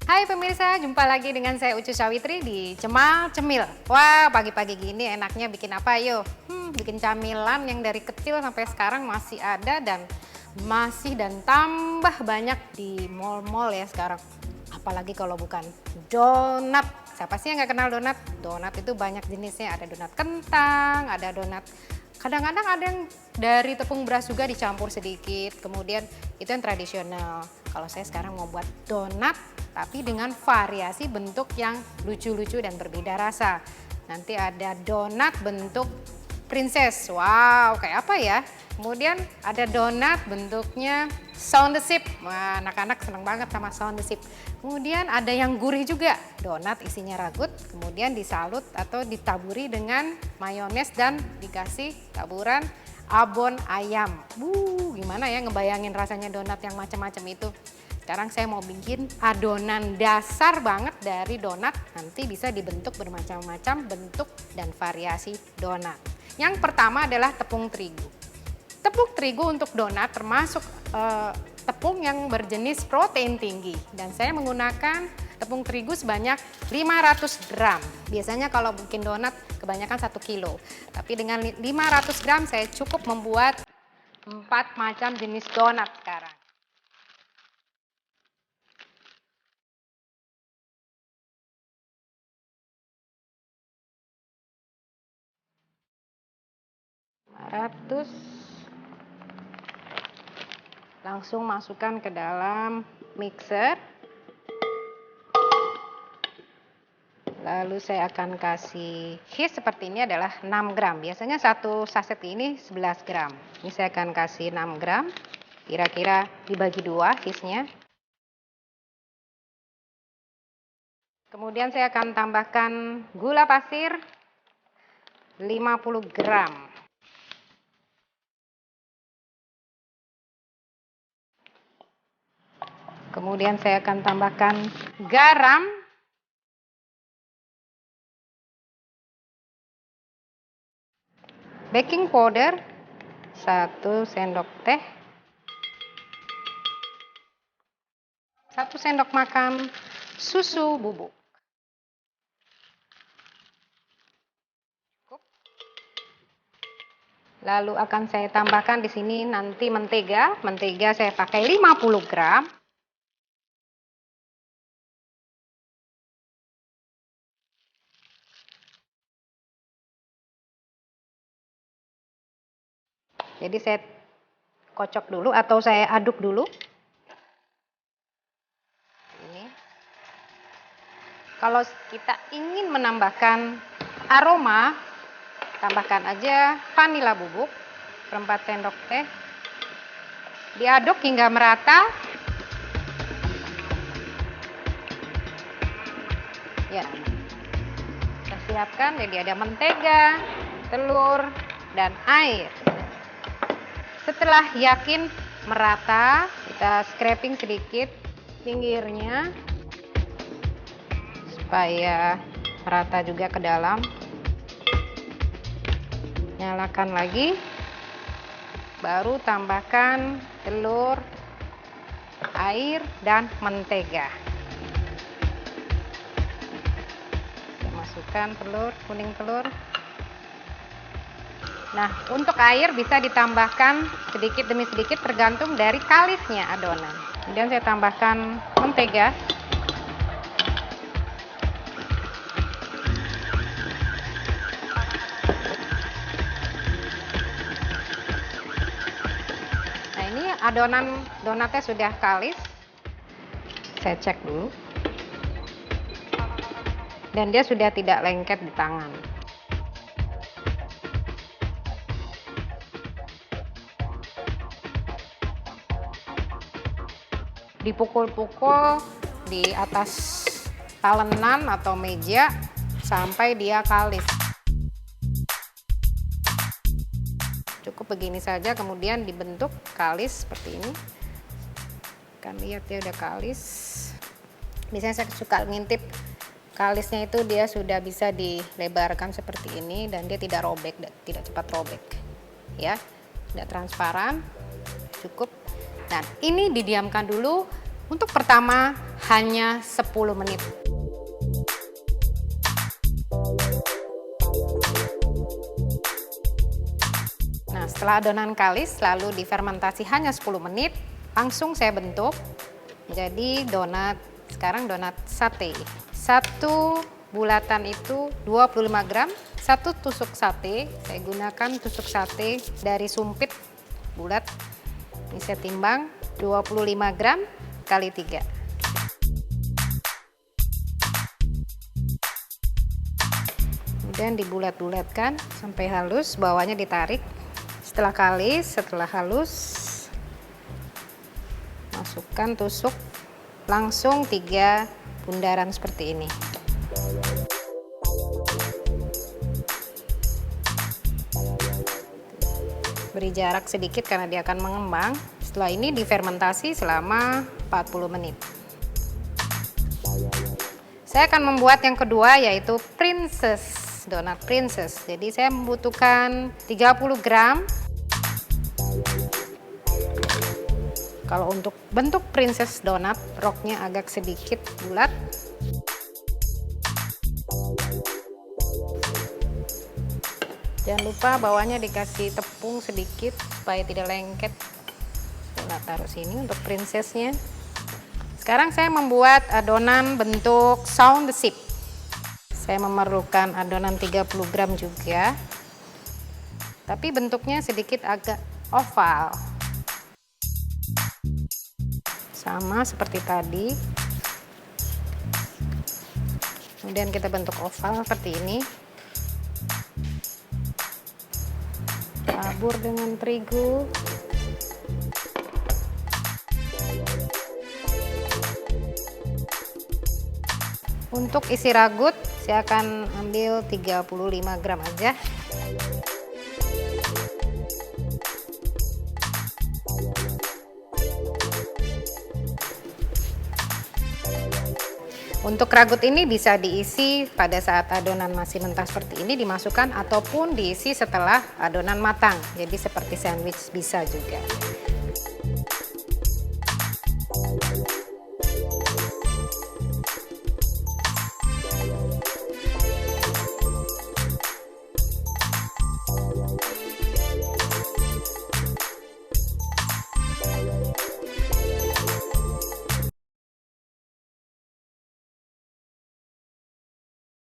Hai pemirsa, jumpa lagi dengan saya Ucu Sawitri di Cemal Cemil. Wah, pagi-pagi gini enaknya bikin apa yuk? Bikin camilan yang dari kecil sampai sekarang masih ada dan tambah banyak di mall-mall ya sekarang. Apalagi kalau bukan donat. Siapa sih yang nggak kenal donat? Donat itu banyak jenisnya, ada donat kentang, ada donat kadang-kadang ada yang dari tepung beras juga dicampur sedikit, kemudian itu yang tradisional. Kalau saya sekarang mau buat donat, tapi dengan variasi bentuk yang lucu-lucu dan berbeda rasa. Nanti ada donat bentuk princess, wow kayak apa ya? Kemudian ada donat bentuknya sound the ship, wah anak-anak seneng banget sama sound the ship. Kemudian ada yang gurih juga, donat isinya ragut, kemudian disalut atau ditaburi dengan mayones dan dikasih taburan abon ayam. Gimana ya ngebayangin rasanya donat yang macam-macam itu. Sekarang saya mau bikin adonan dasar banget dari donat, nanti bisa dibentuk bermacam-macam bentuk dan variasi donat. Yang pertama adalah tepung terigu. Tepung terigu untuk donat termasuk tepung yang berjenis protein tinggi. Dan saya menggunakan tepung terigu sebanyak 500 gram. Biasanya kalau bikin donat kebanyakan 1 kilo. Tapi dengan 500 gram saya cukup membuat 4 macam jenis donat sekarang. Langsung masukkan ke dalam mixer. Lalu saya akan kasih cheese seperti ini adalah 6 gram. Biasanya satu saset ini 11 gram. Ini saya akan kasih 6 gram. Kira-kira dibagi 2 cheese-nya. Kemudian saya akan tambahkan gula pasir 50 gram. Kemudian saya akan tambahkan garam baking powder 1 sendok teh, 1 sendok makan susu bubuk. Lalu akan saya tambahkan di sini nanti mentega. Mentega saya pakai 50 gram. Jadi saya kocok dulu atau saya aduk dulu. Ini. Kalau kita ingin menambahkan aroma, tambahkan aja vanila bubuk 4 sendok teh. Diaduk hingga merata. Ya. Kita siapkan jadi ada mentega, telur, dan air. Setelah yakin merata, kita scraping sedikit pinggirnya supaya merata juga ke dalam. Nyalakan lagi, baru tambahkan telur, air, dan mentega. Kita masukkan telur, kuning telur. Nah, untuk air bisa ditambahkan sedikit demi sedikit tergantung dari kalisnya adonan. Kemudian saya tambahkan mentega. Nah, ini adonan donatnya sudah kalis. Saya cek dulu. Dan dia sudah tidak lengket di tangan. Dipukul-pukul di atas talenan atau meja sampai dia kalis. Cukup begini saja, kemudian dibentuk kalis seperti ini. Kan lihat ya udah kalis. Biasanya saya suka ngintip kalisnya itu dia sudah bisa dilebarkan seperti ini dan dia tidak robek, tidak cepat robek. Ya, sudah transparan, cukup. Dan ini didiamkan dulu untuk pertama hanya 10 menit. Nah, setelah adonan kalis lalu difermentasi hanya 10 menit, langsung saya bentuk jadi donat. Sekarang donat sate. Satu bulatan itu 25 gram, satu tusuk sate. Saya gunakan tusuk sate dari sumpit bulat. Ini saya timbang 25 gram kali 3. Kemudian dibulat-bulatkan sampai halus, bawahnya ditarik. Setelah kalis, setelah halus, masukkan tusuk, langsung 3 bundaran seperti ini. Beri jarak sedikit karena dia akan mengembang. Setelah ini difermentasi selama 40 menit. Saya akan membuat yang kedua yaitu princess, donat princess. Jadi saya membutuhkan 30 gram. Kalau untuk bentuk princess donat, roknya agak sedikit bulat. Jangan lupa bawahnya dikasih tepung sedikit supaya tidak lengket. Saya taruh sini untuk princessnya. Sekarang saya membuat adonan bentuk sound shape. Saya memerlukan adonan 30 gram juga. Tapi bentuknya sedikit agak oval. Sama seperti tadi. Kemudian kita bentuk oval seperti ini. Tabur dengan terigu. Untuk isi ragut, saya akan ambil 35 gram aja. Untuk ragut ini bisa diisi pada saat adonan masih mentah seperti ini dimasukkan ataupun diisi setelah adonan matang. Jadi seperti sandwich bisa juga.